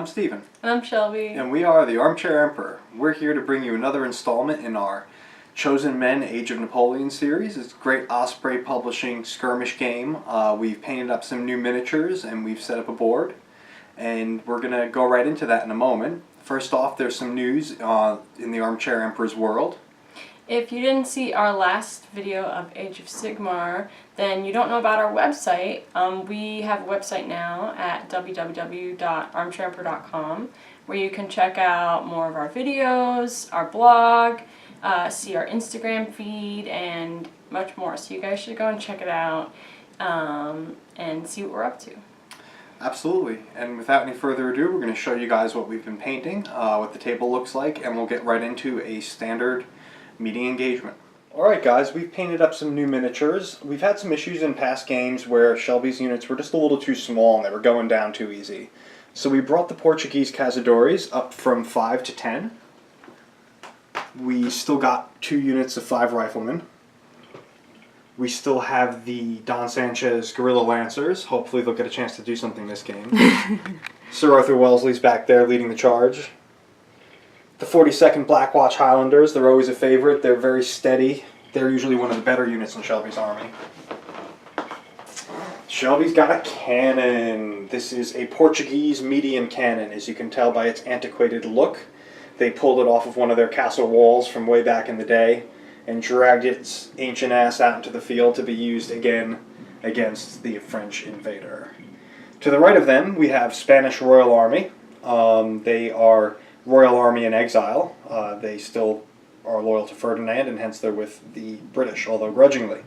I'm Steven. And I'm Shelby. And we are the Armchair Emperor. We're here to bring you another installment in our Chosen Men Age of Napoleon series. It's a great Osprey Publishing skirmish game. We've painted up some new miniatures and we've set up a board. And we're going to go right into that in a moment. First off, there's some news in the Armchair Emperor's world. If you didn't see our last video of Age of Sigmar, then you don't know about our website. We have a website now at www.armchairemperor.com where you can check out more of our videos, our blog, see our Instagram feed, and much more. So you guys should go and check it out and see what we're up to. Absolutely. And without any further ado, we're going to show you guys what we've been painting, what the table looks like, and we'll get right into a standard meeting engagement. Alright guys, we've painted up some new miniatures. We've had some issues in past games where Shelby's units were just a little too small and they were going down too easy. So we brought the Portuguese Cazadores up from 5 to 10. We still got 2 units of 5 riflemen. We still have the Don Sanchez Guerrilla Lancers. Hopefully they'll get a chance to do something this game. Sir Arthur Wellesley's back there leading the charge. The 42nd Black Watch Highlanders, they're always a favorite. They're very steady. They're usually one of the better units in Shelby's army. Shelby's got a cannon. This is a Portuguese medium cannon, as you can tell by its antiquated look. They pulled it off of one of their castle walls from way back in the day and dragged its ancient ass out into the field to be used again against the French invader. To the right of them, we have Spanish Royal Army. They are Royal Army in exile. They still are loyal to Ferdinand, and hence they're with the British, although grudgingly.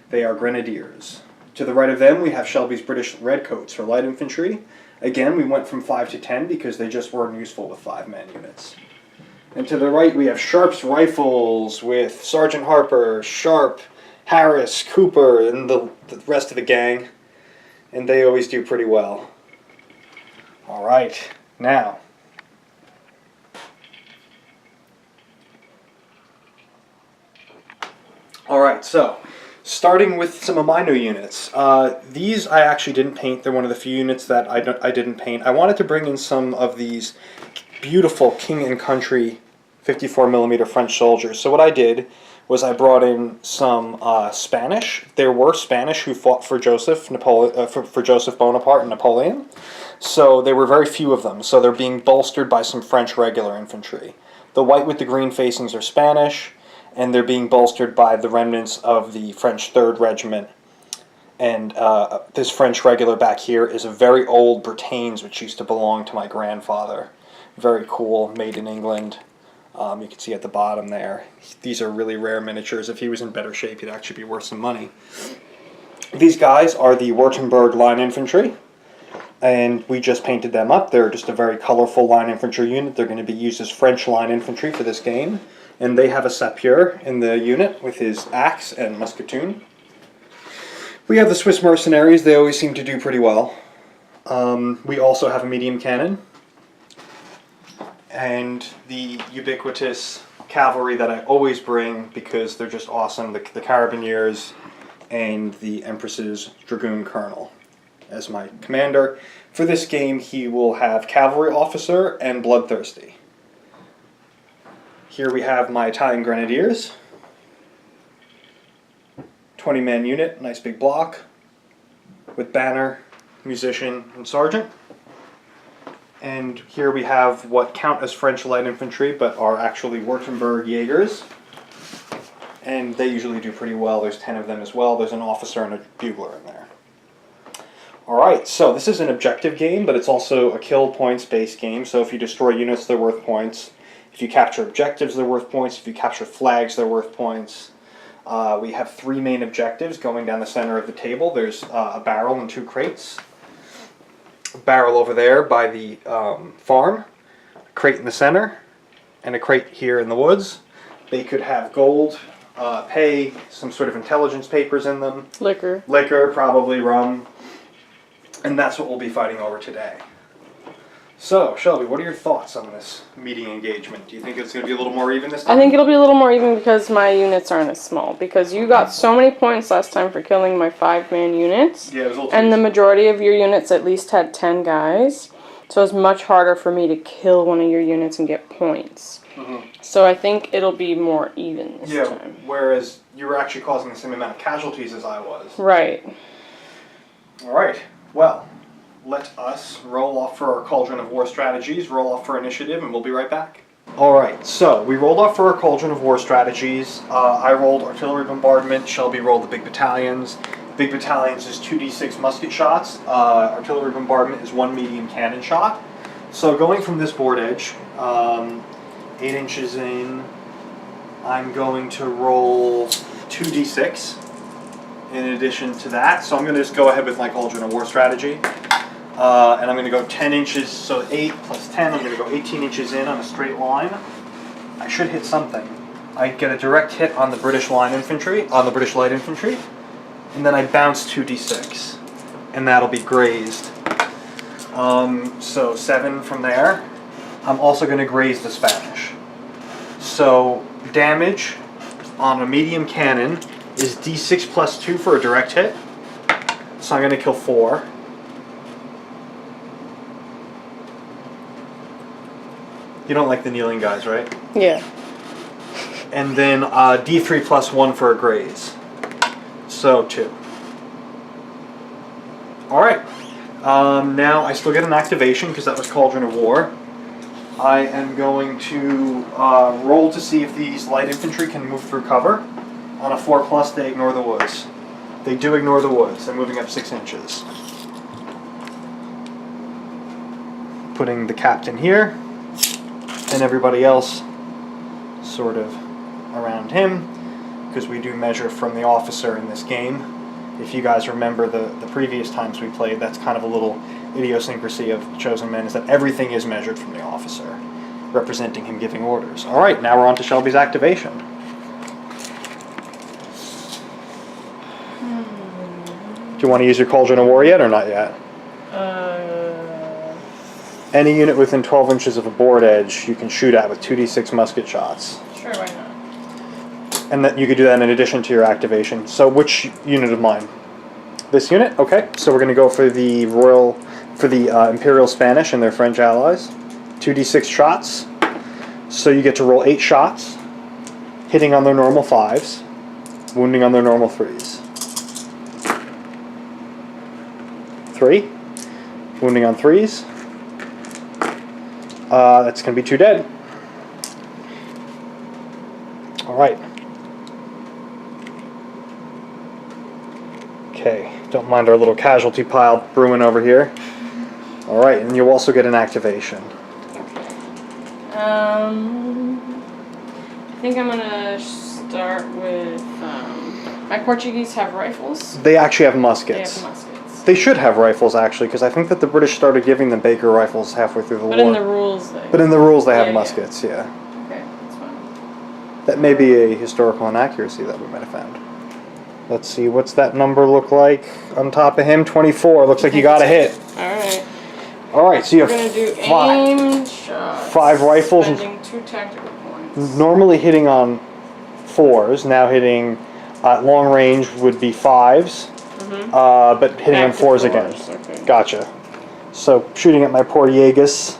They are Grenadiers. To the right of them, we have Shelby's British Redcoats for light infantry. Again, we went from 5 to 10 because they just weren't useful with 5-man units. And to the right, we have Sharp's Rifles with Sergeant Harper, Sharp, Harris, Cooper, and the rest of the gang. And they always do pretty well. Alright, now Alright, so, starting with some of my new units. These I actually didn't paint. They're one of the few units that I didn't paint. I wanted to bring in some of these beautiful King and Country 54mm French soldiers. So what I did was I brought in some Spanish. There were Spanish who fought for Joseph Bonaparte and Napoleon. So there were very few of them. So they're being bolstered by some French regular infantry. The white with the green facings are Spanish, and they're being bolstered by the remnants of the French 3rd Regiment. And this French regular back here is a very old Bretagne, which used to belong to my grandfather. Very cool, made in England. You can see at the bottom there. These are really rare miniatures. If he was in better shape, he'd actually be worth some money. These guys are the Württemberg Line Infantry, and we just painted them up. They're just a very colorful line infantry unit. They're going to be used as French line infantry for this game. And they have a sapeur in the unit with his axe and musketoon. We have the Swiss mercenaries. They always seem to do pretty well. We also have a medium cannon. And the ubiquitous cavalry that I always bring because they're just awesome. The Carabineers and the Empress's Dragoon Colonel as my commander. For this game, he will have Cavalry Officer and Bloodthirsty. Here we have my Italian Grenadiers. 20-man unit, nice big block, with banner, musician, and sergeant. And here we have what count as French light infantry, but are actually Württemberg Jaegers. And they usually do pretty well. There's 10 of them as well. There's an officer and a bugler in there. Alright, so this is an objective game, but it's also a kill points-based game. So if you destroy units, they're worth points. If you capture objectives, they're worth points. If you capture flags, they're worth points. We have 3 main objectives going down the center of the table. There's a barrel and 2 crates. A barrel over there by the farm, a crate in the center, and a crate here in the woods. They could have gold, pay, some sort of intelligence papers in them. Liquor. Liquor, probably rum. And that's what we'll be fighting over today. So, Shelby, what are your thoughts on this meeting engagement? Do you think it's going to be a little more even this time? I think it'll be a little more even because my units aren't as small. Because you got so many points last time for killing my 5-man units. Yeah, it was a little and the majority of your units at least had 10 guys. So it's much harder for me to kill one of your units and get points. So I think it'll be more even this time. Whereas you were actually causing the same amount of casualties as I was. Right. Alright, well, let us roll off for our Cauldron of War strategies, roll off for initiative, and we'll be right back. Alright, so we rolled off for our Cauldron of War strategies. I rolled artillery bombardment, Shelby rolled the big battalions. Big battalions is 2d6 musket shots. Artillery bombardment is 1 medium cannon shot. So going from this board edge, 8 inches in, I'm going to roll 2d6 in addition to that. So I'm going to just go ahead with my Cauldron of War strategy. And I'm going to go 10 inches, so 8 plus 10, I'm going to go 18 inches in on a straight line. I should hit something. I get a direct hit on the British line infantry, on the British light infantry. And then I bounce 2d6, and that'll be grazed. So 7 from there. I'm also going to graze the Spanish. So damage on a medium cannon is d6 plus 2 for a direct hit. So I'm going to kill 4. You don't like the kneeling guys, right? Yeah. And then d3 plus 1 for a graze. So 2. Alright. Now I still get an activation because that was Cauldron of War. I am going to roll to see if these light infantry can move through cover. On a 4+, they ignore the woods. They do ignore the woods. They're moving up 6 inches. Putting the captain here, and everybody else sort of around him, because we do measure from the officer in this game. If you guys remember the previous times we played, that's kind of a little idiosyncrasy of Chosen Men, is that everything is measured from the officer, representing him giving orders. Alright, now we're on to Shelby's activation. Do you want to use your Cauldron of War yet, or not yet? Any unit within 12 inches of a board edge you can shoot at with 2d6 musket shots. Sure, why not? And that you could do that in addition to your activation. So which unit of mine? This unit? Okay. So we're going to go for the Imperial Spanish and their French allies. 2d6 shots. So you get to roll 8 shots, hitting on their normal 5s, wounding on their normal 3s. 3, wounding on 3s. That's going to be 2 dead. Alright. Okay, don't mind our little casualty pile brewing over here. Alright, and you'll also get an activation. I think I'm gonna start with, my Portuguese have rifles. They actually have muskets. They have muskets. They should have rifles, actually, because I think that the British started giving them Baker rifles halfway through the war. But in the rules, they have muskets, yeah. Okay, that's fine. That may be a historical inaccuracy that we might have found. Let's see, what's that number look like on top of him? 24. Looks like you got a hit. Alright. Alright, so you have We're gonna do 5. aim shots. 5 rifles. Spending 2 tactical points. Normally hitting on 4s, now hitting at long range would be 5s, but hitting Back on to 4s again. Okay. Gotcha. So shooting at my Portuguese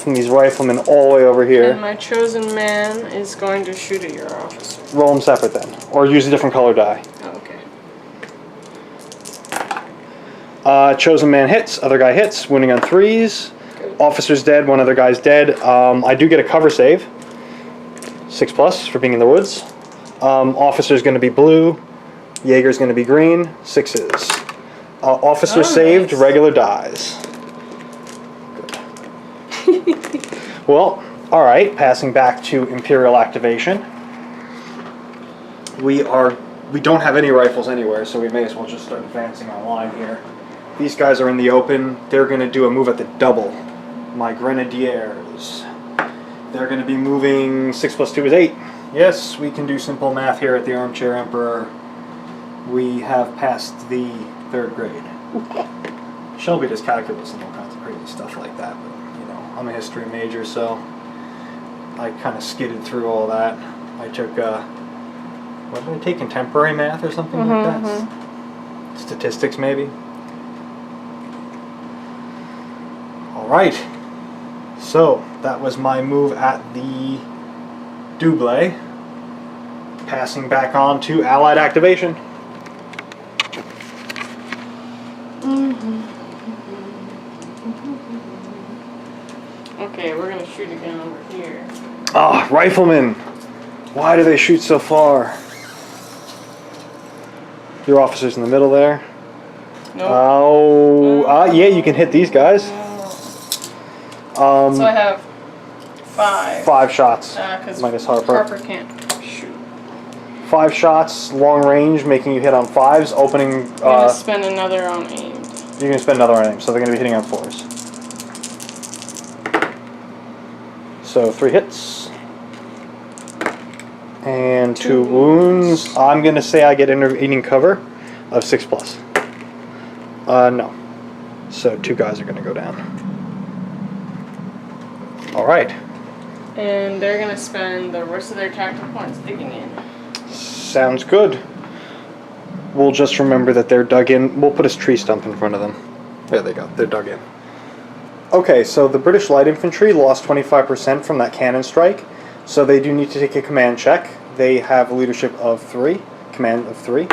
from these riflemen all the way over here. And my chosen man is going to shoot at your officer. Roll them separate then, or use a different color die. Oh, okay. Chosen man hits, other guy hits, wounding on 3s. Good. Officer's dead, one other guy's dead. I do get a cover save. 6+ for being in the woods. Officer's going to be blue. Jaeger's going to be green. 6s. Officer saved, nice. regular dies. Good. Well, alright, passing back to Imperial activation. We don't have any rifles anywhere, so we may as well just start advancing our line here. These guys are in the open. They're going to do a move at the double. My Grenadiers. They're going to be moving 6 + 2 is 8. Yes, we can do simple math here at the Armchair Emperor. We have passed the 3rd grade. Shelby does calculus and all kinds of crazy stuff like that, but you know, I'm a history major, so I kind of skidded through all that. I took, what did I take, contemporary math or something like that? Statistics, maybe? Alright, so that was my move at the double. Passing back on to allied activation. Okay, we're gonna shoot again over here. Ah, riflemen! Why do they shoot so far? Your officer's in the middle there. Nope. Oh, yeah, you can hit these guys. So I have 5. 5 shots. Because Minus Harper. Harper can't shoot. 5 shots, long range, making you hit on 5s, opening... I'm gonna spend another on aimed. You're going to spend another on aim, so they're going to be hitting on 4s. So 3 hits. And 2 wounds. I'm going to say I get intervening cover of 6+. No. So 2 guys are going to go down. Alright. And they're going to spend the rest of their tactical points digging in. Sounds good. We'll just remember that they're dug in. We'll put a tree stump in front of them. There they go. They're dug in. Okay, so the British Light Infantry lost 25% from that cannon strike. So they do need to take a command check. They have a leadership of 3. Command of 3.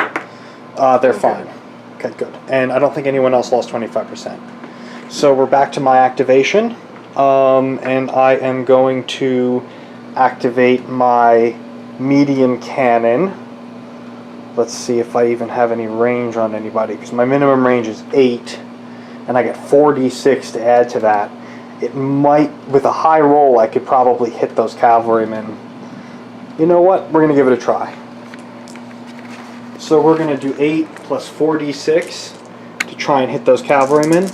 They're fine. Okay, good. And I don't think anyone else lost 25%. So we're back to my activation. And I am going to activate my medium cannon. Let's see if I even have any range on anybody, because my minimum range is 8, and I get 4d6 to add to that. It might, with a high roll, I could probably hit those cavalrymen. You know what? We're going to give it a try. So we're going to do 8 plus 4d6 to try and hit those cavalrymen.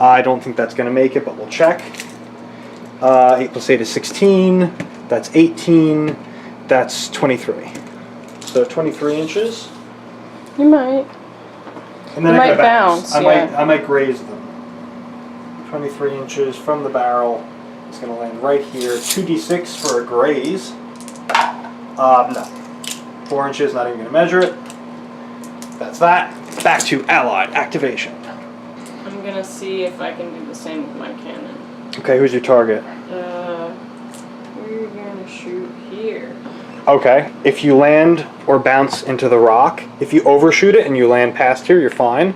I don't think that's going to make it, but we'll check. 8 plus 8 is 16. That's 18. That's 23. So 23 inches. You might. And then You I might bounce, I yeah. might graze them. 23 inches from the barrel. It's going to land right here. 2d6 for a graze. No. 4 inches, not even going to measure it. That's that. Back to allied activation. I'm going to see if I can do the same with my cannon. Okay, who's your target? We're going to shoot here. Okay, if you land or bounce into the rock, if you overshoot it and you land past here, you're fine.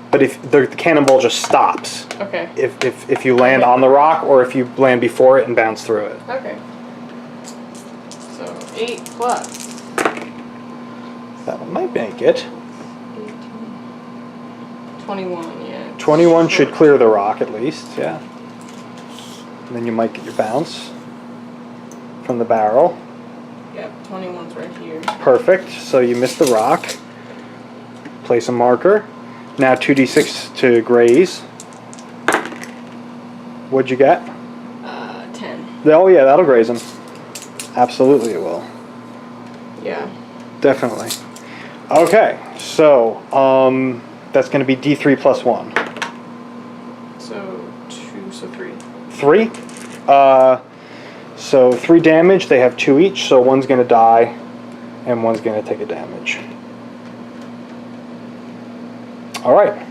But if the cannonball just stops, Okay. if you land on the rock or if you land before it and bounce through it. Okay. So 8 plus. That one might make it. 18. 21, yeah. 21 should clear the rock at least, yeah. And then you might get your bounce from the barrel. Yep, 21's right here. Perfect. So you missed the rock. Place a marker. Now 2d6 to graze. What'd you get? 10. Oh yeah, that'll graze him. Absolutely it will. Yeah. Definitely. Okay, so that's going to be d3 plus 1. So 2, so 3. 3. So 3 damage. They have 2 each, so one's going to die and one's going to take a damage. Alright.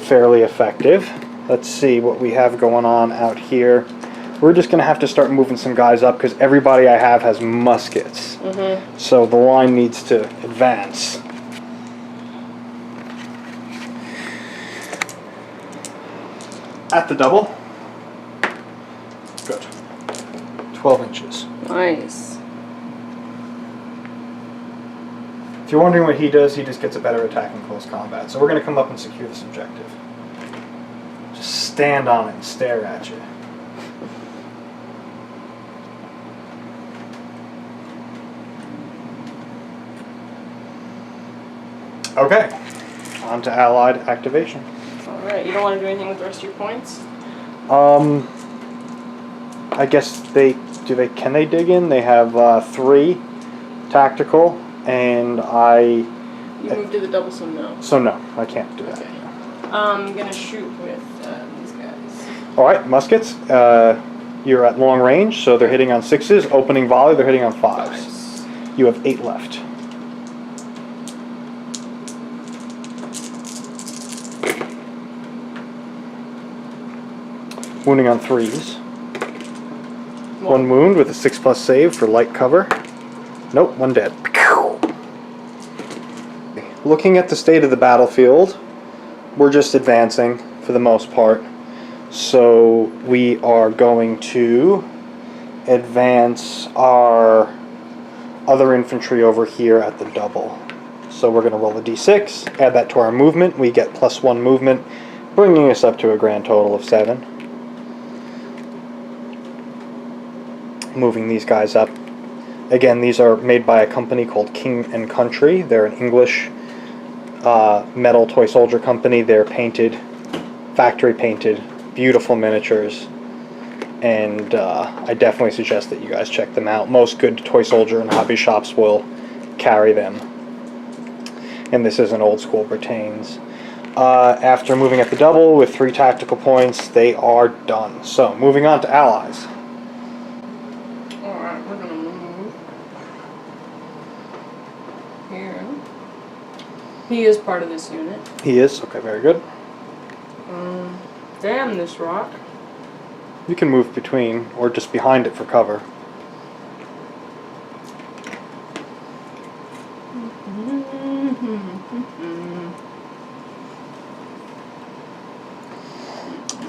Fairly effective. Let's see what we have going on out here. We're just going to have to start moving some guys up because everybody I have has muskets. Mm-hmm. So the line needs to advance. At the double. Good. 12 inches. Nice. If you're wondering what he does, he just gets a better attack in close combat. So we're going to come up and secure this objective. Just stand on it and stare at you. Okay, on to allied activation. Alright, you don't want to do anything with the rest of your points? I guess can they dig in? They have 3 tactical, and You moved to the double, so no. so no, I can't do that. Okay. I'm gonna shoot with these guys. Alright, muskets, you're at long range, so they're hitting on 6s, opening volley, they're hitting on 5s. Nice. You have 8 left. Wounding on 3s. 1 wound with a 6+ save for light cover. Nope, 1 dead. Looking at the state of the battlefield, we're just advancing for the most part. So we are going to advance our other infantry over here at the double. So we're going to roll a d6, add that to our movement. We get +1 movement, bringing us up to a grand total of 7. Moving these guys up. Again, these are made by a company called King and Country. They're an English metal toy soldier company. They're painted, factory painted, beautiful miniatures, and I definitely suggest that you guys check them out. Most good toy soldier and hobby shops will carry them. And this is an old school Britains. After moving at the double with 3 tactical points, they are done. So moving on to allies. Alright, we're gonna move here. He is part of this unit. He is? Okay, very good. Damn this rock. You can move between or just behind it for cover.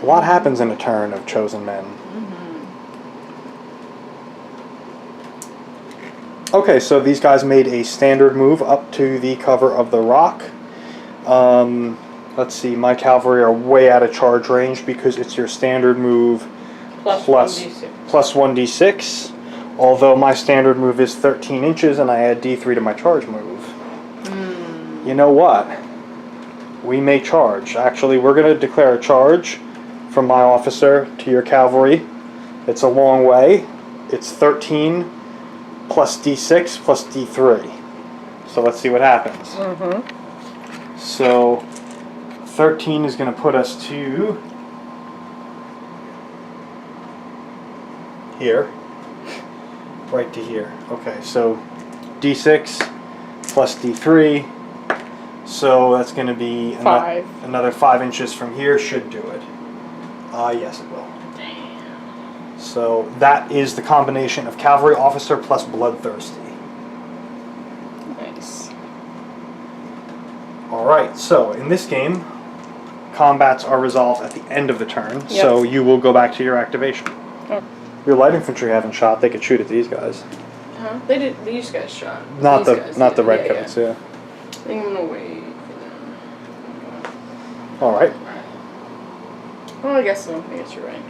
A lot happens in a turn of chosen men. Okay, so these guys made a standard move up to the cover of the rock. Let's see, my cavalry are way out of charge range because it's your standard move plus 1d6. Although my standard move is 13 inches and I add d3 to my charge move. You know what? We may charge. Actually, we're going to declare a charge from my officer to your cavalry. It's a long way. It's 13 plus d6 plus d3. So let's see what happens. So 13 is going to put us to here. Right to here. Okay, so d6 plus d3. So that's going to be another 5 inches from here. Should do it. Yes, it will. Damn. So that is the combination of cavalry officer plus bloodthirsty. Nice. Alright, so in this game, combats are resolved at the end of the turn, Yep. so you will go back to your activation. Oh. Your light infantry haven't shot, they could shoot at these guys. Huh? They did. These guys shot. Not These the guys not did. the redcoats, yeah. I think I'm gonna wait for them. Alright. Well, I guess so. I guess you're right.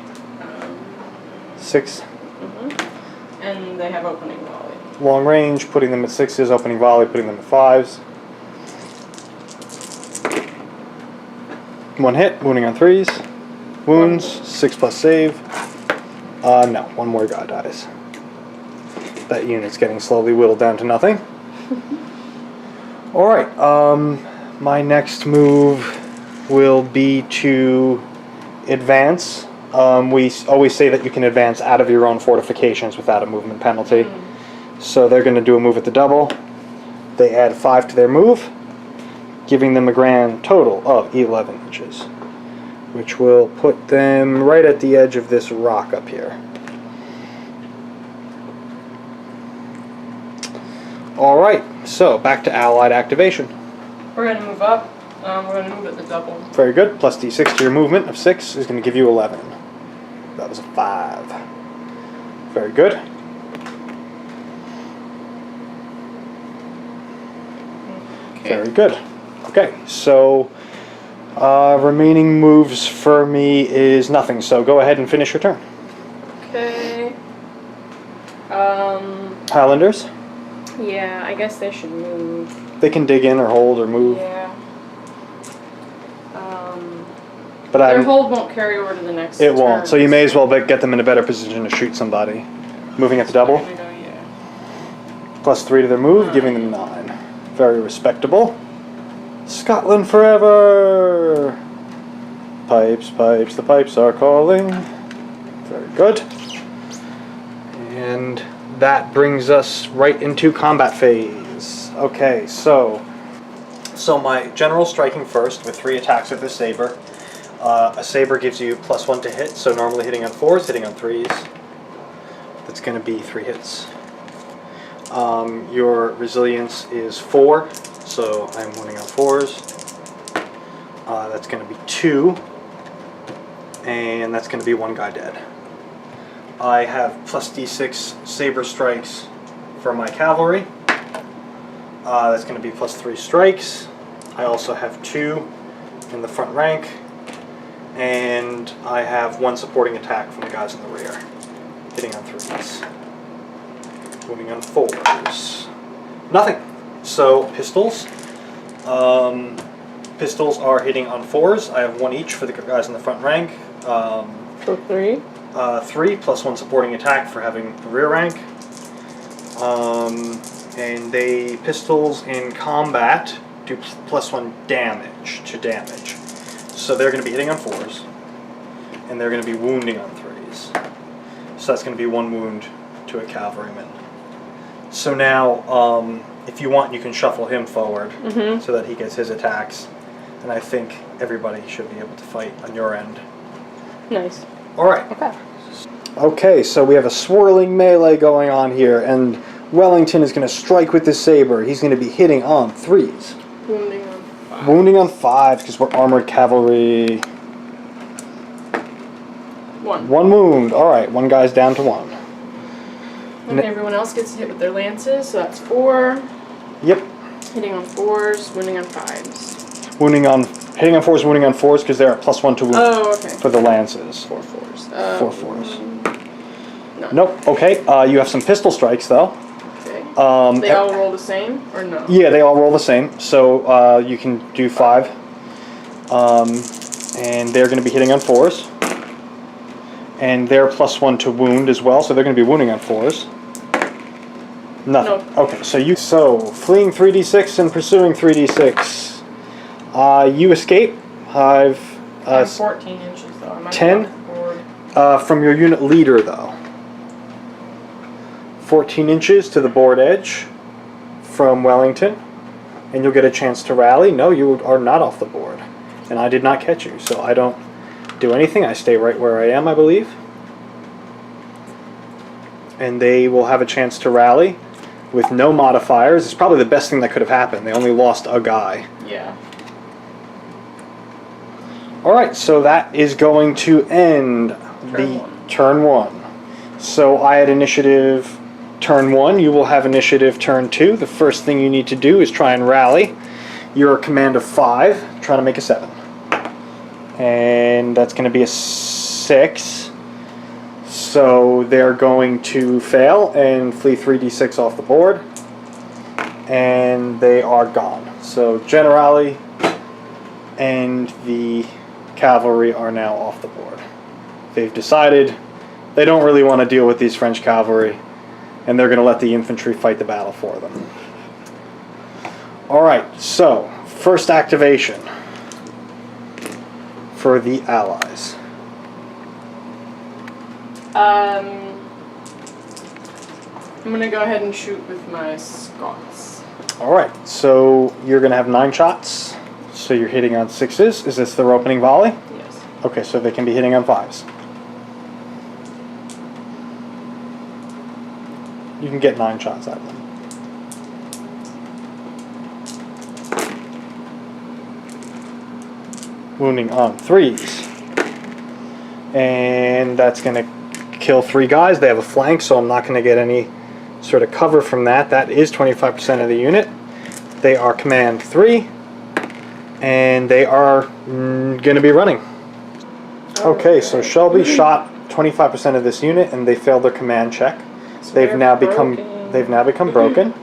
6. And they have opening volley. Long range, putting them at 6s, opening volley, putting them at 5s. 1 hit, wounding on 3s. Wounds, 6+ save. No, 1 more guy dies. That unit's getting slowly whittled down to nothing. Alright, my next move will be to advance. We always say that you can advance out of your own fortifications without a movement penalty. So they're going to do a move at the double. They add 5 to their move, giving them a grand total of 11 inches, which will put them right at the edge of this rock up here. Alright, so back to allied activation. We're gonna move up. We're gonna move at the double. Very good. Plus d6 to your movement of 6 is going to give you 11. That was a 5. Very good. Okay. Very good. Okay, so remaining moves for me is nothing, so go ahead and finish your turn. Okay. Highlanders, Yeah, I guess they should move. they can dig in or hold or move, Yeah. but Their hold won't carry over to the next it won't, turn, so you may as well get them in a better position to shoot somebody. Moving at the double, I'm gonna go, yeah. plus 3 to their move, giving them 9. Very respectable. Scotland forever! Pipes, pipes, the pipes are calling. Very good. And that brings us right into combat phase. Okay, so my general striking first with 3 attacks with the saber. A saber gives you +1 to hit, so normally hitting on 4s, hitting on 3s. That's going to be 3 hits. Your resilience is 4, so I'm winning on 4s. That's going to be 2, and that's going to be 1 guy dead. I have +d6 saber strikes for my cavalry. That's going to be +3 strikes. I also have 2 in the front rank, and I have 1 supporting attack from the guys in the rear, hitting on 3s. Moving on 4s. Nothing. So pistols. Pistols are hitting on 4s. I have 1 each for the guys in the front rank. For 3? 3 plus 1 supporting attack for having the rear rank. And they pistols in combat do +1 damage to damage. So they're going to be hitting on 4s, and they're going to be wounding on 3s. So that's going to be 1 wound to a cavalryman. So now, if you want, you can shuffle him forward so that he gets his attacks, and I think everybody should be able to fight on your end. Nice. All right. Okay. Okay, so we have a swirling melee going on here, and Wellington is going to strike with his saber. He's going to be hitting on 3s. Wounding on 5. Wounding on 5 because we're armored cavalry. 1. 1 wound. All right, 1 guy's down to 1. Okay, everyone else gets to hit with their lances, so that's 4. Yep. Hitting on 4s, wounding on 5s. Hitting on 4s, wounding on 4s because they're at +1 to wound okay. for the lances. 4 4s. 4 4s. None. Nope. Okay. You have some pistol strikes though. Okay. They all roll the same, or no? Yeah, they all roll the same. So you can do 5. And they're going to be hitting on 4s. And they're +1 to wound as well, so they're going to be wounding on 4s. Nothing. Nope. Okay, so fleeing 3d6 and pursuing 3d6. You escape. I'm 14 inches though. I might 10? be off the board. From your unit leader though. 14 inches to the board edge from Wellington, and you'll get a chance to rally. No, you are not off the board, and I did not catch you, so I don't do anything. I stay right where I am, I believe. And they will have a chance to rally with no modifiers. It's probably the best thing that could have happened. They only lost a guy. Yeah. Alright, so that is going to end turn 1. So I had initiative turn 1. You will have initiative turn 2. The first thing you need to do is try and rally. You're a command of 5. Trying to make a 7. And that's going to be a 6. So they're going to fail and flee 3d6 off the board. And they are gone. So Generali and the cavalry are now off the board. They've decided they don't really want to deal with these French cavalry, and they're going to let the infantry fight the battle for them. Alright, so first activation for the Allies. I'm going to go ahead and shoot with my Scots. Alright, so you're going to have 9 shots. So you're hitting on 6s. Is this their opening volley? Yes. Okay, so they can be hitting on 5s. You can get 9 shots out of them. Wounding on 3s. And that's going to kill 3 guys. They have a flank, so I'm not going to get any sort of cover from that. That is 25% of the unit. They are command 3. And they are going to be running. Okay, so Shelby shot 25% of this unit, and they failed their command check. So They've now become broken,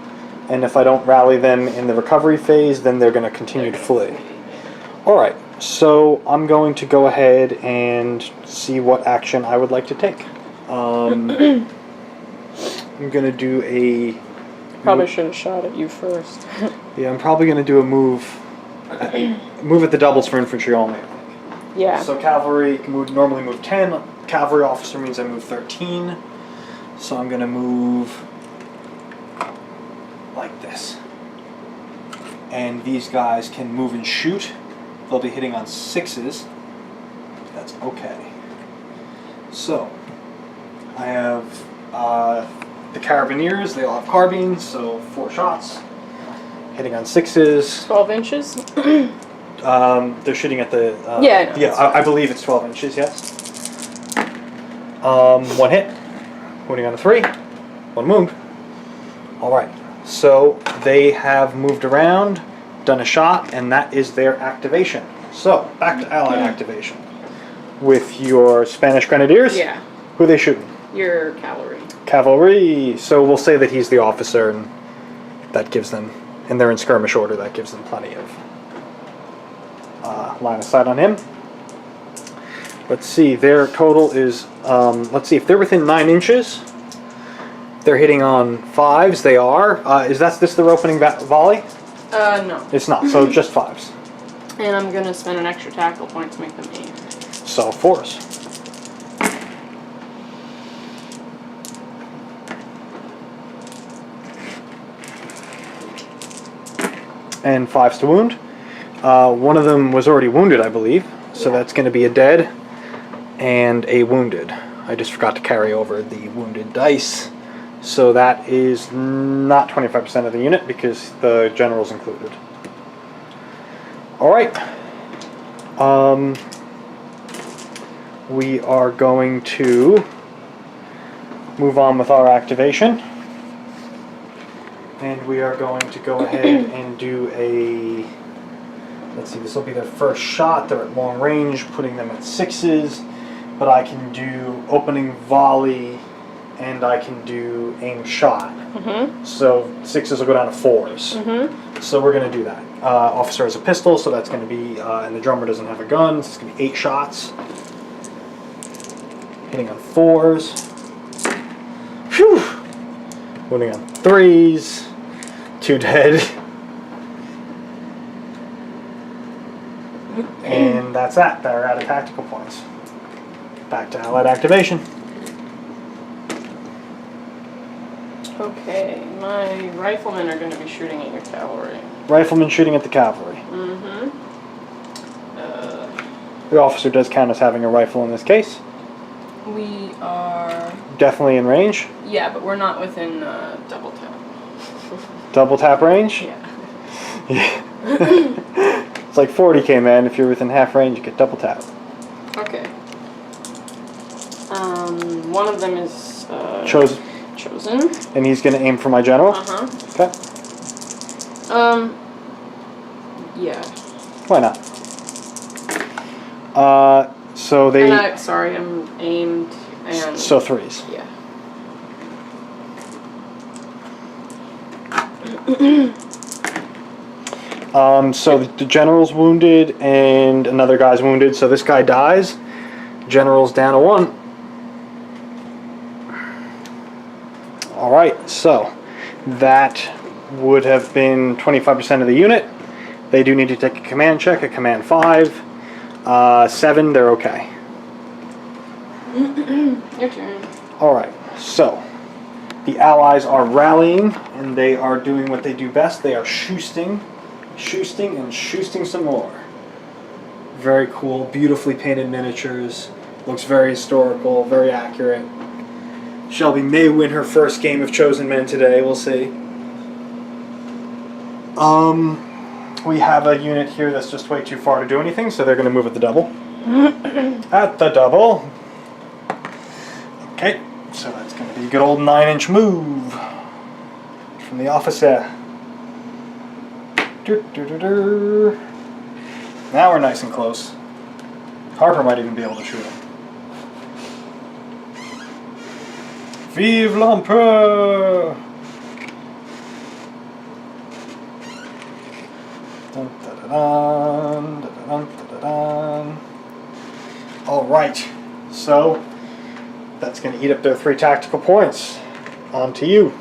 and if I don't rally them in the recovery phase, then they're going to continue to flee. All right, so I'm going to go ahead and see what action I would like to take. I'm going to do a. Probably should have shot at you first. Yeah, I'm probably going to do a move. Move at the doubles for infantry only. Yeah. So cavalry can normally move 10. Cavalry officer means I move 13. So I'm going to move like this. And these guys can move and shoot. They'll be hitting on 6s. That's okay. So, I have the Carabineers. They all have carbines, so 4 shots. Hitting on 6s. 12 inches? They're shooting at the... Yeah, I know, I believe it's 12 inches, yes. 1 hit. Wounding on a 3. 1 wound. Alright, so they have moved around, done a shot, and that is their activation. So, back to allied activation. With your Spanish Grenadiers? Yeah. Who are they shooting? Your cavalry. Cavalry. So we'll say that he's the officer, and that gives them, and they're in skirmish order, that gives them plenty of line of sight on him. Let's see, their total is, let's see, if they're within 9 inches, they're hitting on 5s, they are. Is this their opening volley? No. It's not, so just 5s. And I'm going to spend an extra tackle point to make them 8. So 4s. And 5s to wound. One of them was already wounded, I believe. So that's going to be a dead and a wounded. I just forgot to carry over the wounded dice. So that is not 25% of the unit because the general's included. Alright. We are going to move on with our activation. And we are going to go ahead and do a... Let's see, this will be their first shot. They're at long range, putting them at 6s. But I can do opening volley and I can do aim shot. So 6s will go down to 4s. So we're going to do that. Officer has a pistol, so that's going to be, and the drummer doesn't have a gun, so it's going to be 8 shots. Hitting on 4s. Phew! Wounding on 3s. 2 dead. And that's that. They're out of tactical points. Back to allied activation. Okay, my riflemen are going to be shooting at your cavalry. Rifleman shooting at the cavalry. The officer does count as having a rifle in this case. We are... Definitely in range. Yeah, but we're not within double tap. Double tap range? Yeah. It's like 40k, man. If you're within half range, you get double tap. Okay. One of them is... Chosen. And he's going to aim for my general? Okay. Yeah. Why not? So they... sorry, I'm aimed and... So 3s. Yeah. So the general's wounded and another guy's wounded, so this guy dies. General's down to 1. Alright, so that would have been 25% of the unit. They do need to take a command check, a command 5. 7, they're okay. Your turn. Alright, so the allies are rallying and they are doing what they do best. They are shoosting some more. Very cool, beautifully painted miniatures. Looks very historical, very accurate. Shelby may win her first game of Chosen Men today, we'll see. We have a unit here that's just way too far to do anything, so they're going to move at the double. At the double. Okay, so that's going to be a good old 9-inch move from the officer. Now we're nice and close. Harper might even be able to shoot him. Vive l'Empereur! Alright, so that's going to eat up their 3 tactical points. On to you.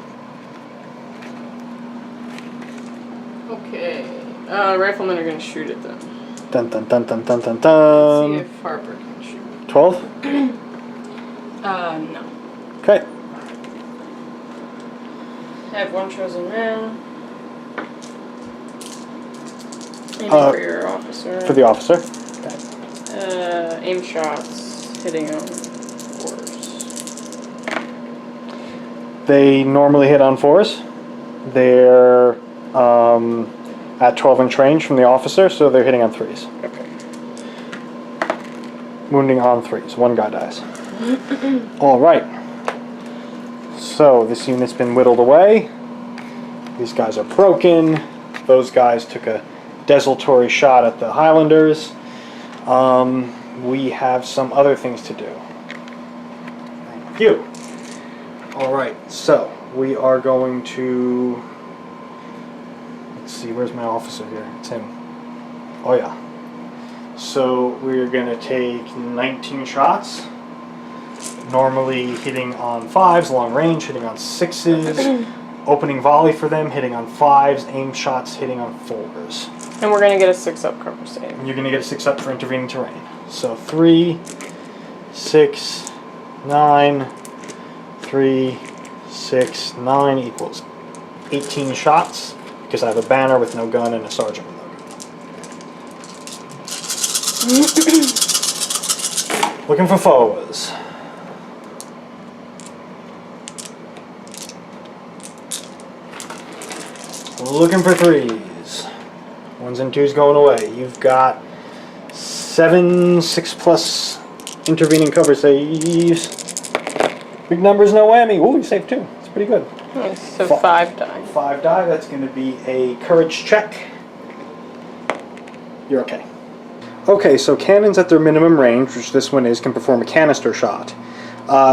Okay, riflemen are going to shoot at them. Dun dun dun dun dun dun Let's dun. see if Harper can shoot. 12? No. Okay. I have 1 chosen man. Aiming for your officer. For the officer. Okay. Aim shots hitting on 4s. They normally hit on 4s. They're at 12-inch range from the officer, so they're hitting on 3s. Okay. Wounding on 3s. One guy dies. All right. So this unit's been whittled away. These guys are broken. Those guys took a desultory shot at the Highlanders. We have some other things to do. Thank you. All right. So we are going to. Let's see. Where's my officer here? It's him. Oh yeah. So we're going to take 19 shots. Normally hitting on 5s, long range, hitting on 6s, opening volley for them, hitting on 5s, aim shots, hitting on 4s. And we're going to get a 6-up cover save. And you're going to get a 6-up for intervening terrain. So 3, 6, 9, 3, 6, 9 equals 18 shots, because I have a banner with no gun and a sergeant with no gun. Looking for foes. Looking for 3s. 1s and 2s going away. You've got 7 6+ intervening cover saves. Big numbers, no whammy. Ooh, you saved 2. It's pretty good. Nice. So 5 die. 5 die. That's going to be a courage check. You're okay. Okay, so cannons at their minimum range, which this one is, can perform a canister shot.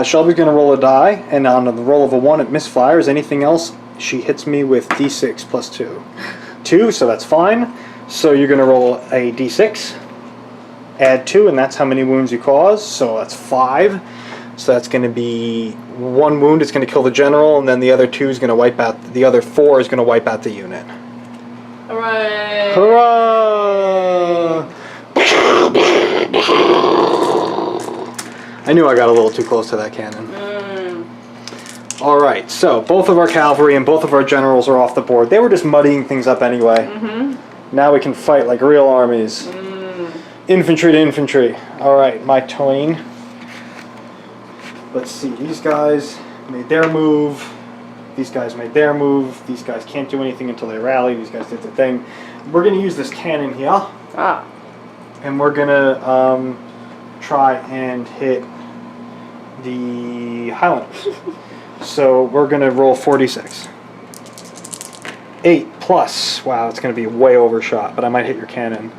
Shelby's going to roll a die, and on the roll of a 1, it misfires. Anything else, she hits me with d6 plus 2. 2, so that's fine. So you're going to roll a d6, add 2, and that's how many wounds you cause. So that's 5. So that's going to be 1 wound. It's going to kill the general, and then the other 2 is going to wipe out. The other 4 is going to wipe out the unit. Hooray! Hurrah! I knew I got a little too close to that cannon. Alright, so both of our cavalry and both of our generals are off the board. They were just muddying things up anyway. Now we can fight like real armies. Infantry to infantry. Alright, my turn. Let's see, these guys made their move. These guys made their move. These guys can't do anything until they rally. These guys did their thing. We're going to use this cannon here. And we're going to try and hit the Highlanders. So we're going to roll 46. 8 plus. Wow, it's going to be way overshot, but I might hit your cannon.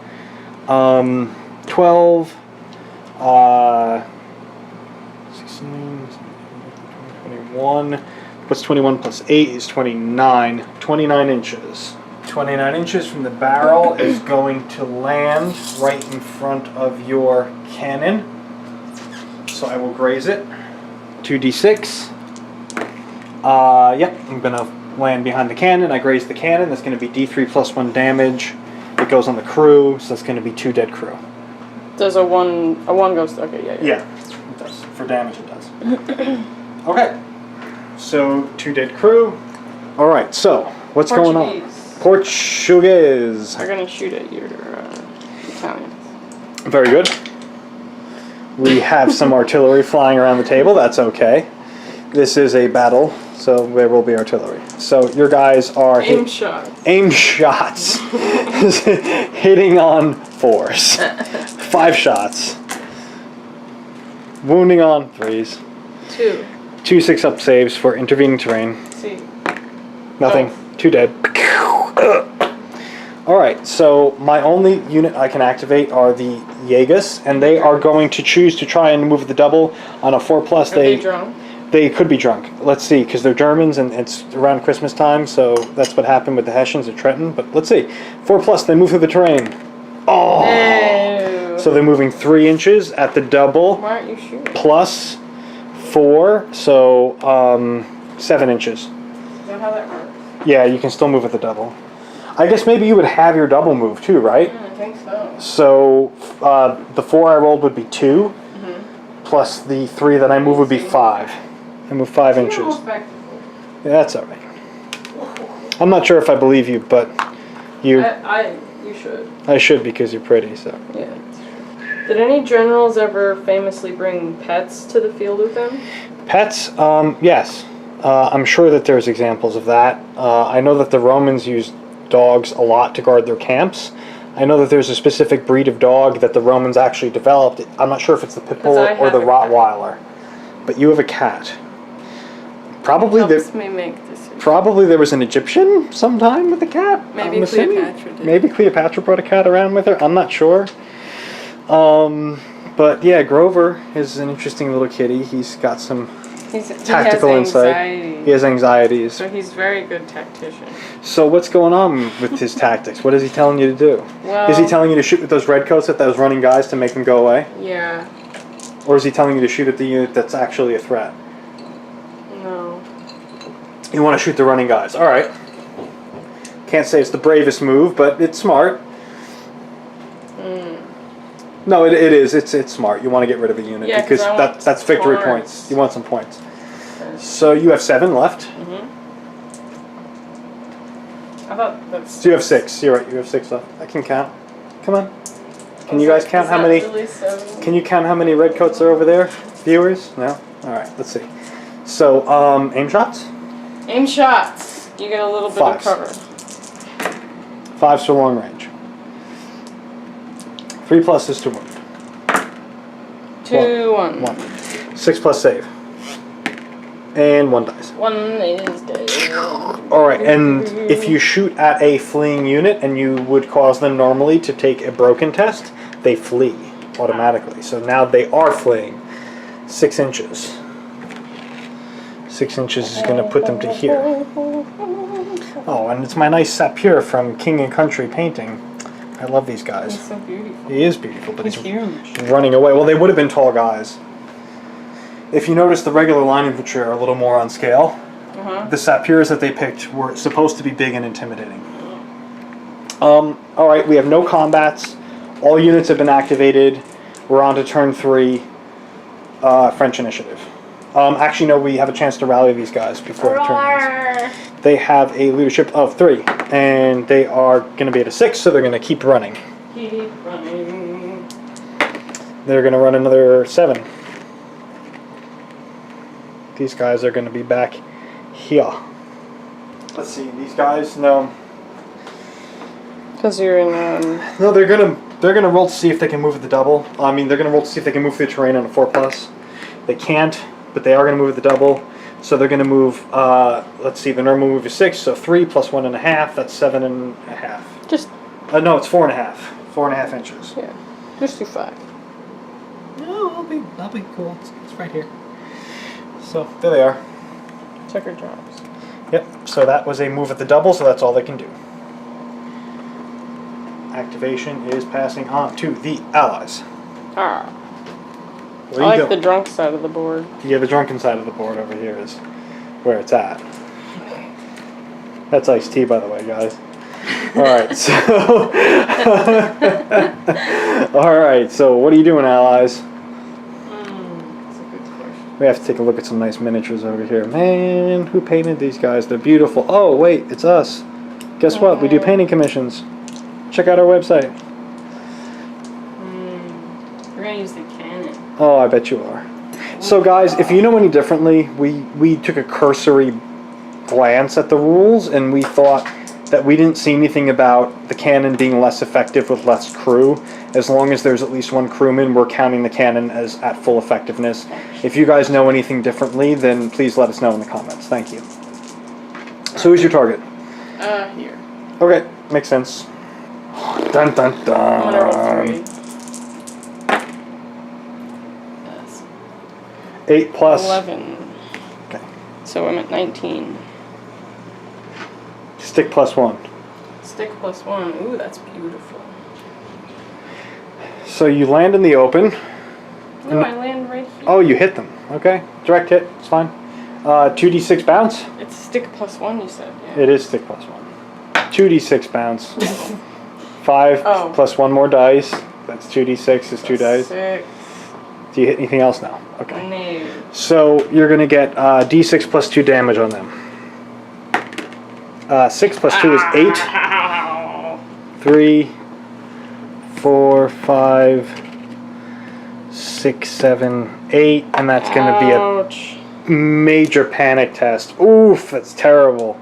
12. 16. 21. What's 21 plus 8 is 29. 29 inches. 29 inches from the barrel is going to land right in front of your cannon. So I will graze it. 2d6. Yep, I'm going to land behind the cannon. I graze the cannon. That's going to be d3 plus 1 damage. It goes on the crew, so that's going to be 2 dead crew. Does a one goes? Okay, yeah. Yeah, it does. For damage, it does. Okay, so 2 dead crew. All right, so what's going on? Portuguese. They're gonna shoot at your Italians. Very good. We have some artillery flying around the table. That's okay. This is a battle, so there will be artillery. So your guys are aim shots. Aim shots, hitting on 4s. 5 shots. Wounding on 3s. 2. 2 6-up saves for intervening terrain. See. Nothing. 2 dead. Alright, so my only unit I can activate are the Jaegers, and they are going to choose to try and move the double on a 4+. Are they drunk? They could be drunk. Let's see, because they're Germans and it's around Christmas time, so that's what happened with the Hessians at Trenton. But let's see. 4+, they move through the terrain. Oh! No. So they're moving 3 inches at the double. Why aren't you shooting? Plus 4, so 7 inches. Is that how that works? Yeah, you can still move at the double. I guess maybe you would have your double move too, right? I think so. So the 4 I rolled would be 2, plus the 3 that I move would be 5. I move 5 inches. Yeah, that's all right. I'm not sure if I believe you, but you. You should. I should because you're pretty. So. Yeah. Did any generals ever famously bring pets to the field with them? Pets, yes. I'm sure that there's examples of that. I know that the Romans used dogs a lot to guard their camps. I know that there's a specific breed of dog that the Romans actually developed. I'm not sure if it's the pit bull or the Rottweiler. But you have a cat. Probably there was an Egyptian sometime with a cat. Maybe Cleopatra did. Maybe Cleopatra brought a cat around with her. I'm not sure. But yeah, Grover is an interesting little kitty. He's got some tactical insight. He has anxieties. So he's a very good tactician. So what's going on with his tactics? What is he telling you to do? Well, is he telling you to shoot with those redcoats at those running guys to make them go away? Yeah. Or is he telling you to shoot at the unit that's actually a threat? No. You want to shoot the running guys. All right. Can't say it's the bravest move, but it's smart. No, it is. It's smart. You want to get rid of a unit because that's victory points. You want some points. Okay. So you have 7 left. I thought that's... So you have 6. You're right. You have 6 left. I can count. Come on. Can you guys count how many? Really 7? Can you count how many redcoats are over there, viewers? No. All right. Let's see. So aim shots. Aim shots. You get a little bit of cover. 5's for long range. 3 plus is to wound. 2, 1. 1. 6 plus save. And 1 dice. 1 is dead. Alright, and if you shoot at a fleeing unit and you would cause them normally to take a broken test, they flee automatically. So now they are fleeing 6 inches. 6 inches is going to put them to here. Oh, and it's my nice sapeur from King and Country Painting. I love these guys. He's so beautiful. He is beautiful, but he's huge. Running away. Well, they would have been tall guys. If you notice, the regular line infantry are a little more on scale. The sapeurs that they picked were supposed to be big and intimidating. Alright, we have no combats. All units have been activated. We're on to turn 3. French initiative. Actually, no, we have a chance to rally these guys before the turn ends. They have a leadership of 3, and they are going to be at a 6, so they're going to keep running. Keep running. They're going to run another 7. These guys are going to be back here. Let's see, these guys, no. Because you're in... No, they're gonna roll to see if they can move at the double. I mean, they're gonna roll to see if they can move through the terrain on a 4+. They can't, but they are gonna move at the double. So they're gonna move. Let's see, the normal move is 6, so 3 plus 1.5. That's 7.5. Just. No, it's 4.5. 4.5 inches. Yeah. Just do 5. No, I'll be cool. It's right here. So there they are. Checker drops. Yep. So that was a move at the double. So that's all they can do. Activation is passing on to the allies. I like the drunk side of the board. Yeah, the drunken side of the board over here is where it's at. That's iced tea, by the way, guys. All right, so all right. So what are you doing, allies? That's a good question. We have to take a look at some nice miniatures over here. Man, who painted these guys? They're beautiful. Oh wait, it's us. Guess what? We do painting commissions. Check out our website. We're gonna use the Canon. Oh, I bet you are. So guys, if you know any differently, we took a cursory glance at the rules and we thought that we didn't see anything about the Canon being less effective with less crew. As long as there's at least 1 crewman, we're counting the Canon as at full effectiveness. If you guys know anything differently, then please let us know in the comments. Thank you. So who's your target? Here. Okay, makes sense. Dun dun dun. I'm gonna roll 3. That's 8 plus 11. Okay. So I'm at 19. Stick plus 1. Stick plus 1. Ooh, that's beautiful. So you land in the open. No, I land right here. Oh, you hit them. Okay. Direct hit. It's fine. 2d6 bounce. It's stick plus 1, you said. Yeah. It is stick plus 1. 2d6 bounce. 5 plus 1 more dice. That's 2d6 is 2 dice. 6. Do you hit anything else now? Okay. No. So you're going to get d6 plus 2 damage on them. 6 plus 2 is 8. Ow. 3, 4, 5, 6, 7, 8, and that's going to be Ouch. a major panic test. Oof, that's terrible.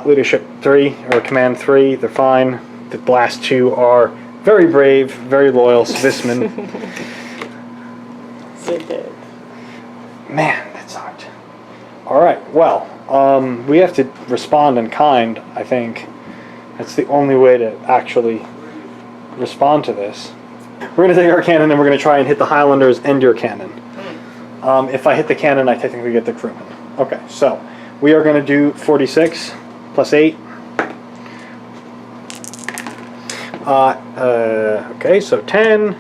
Leadership 3, or Command 3, they're fine. The last 2 are very brave, very loyal civismen. So good. Man, that sucked. Alright, well, we have to respond in kind, I think. That's the only way to actually respond to this. We're going to take our cannon and we're going to try and hit the Highlanders and your cannon. If I hit the cannon, I technically get the crewman. Okay, so we are going to do 46 plus 8. Okay, so 10,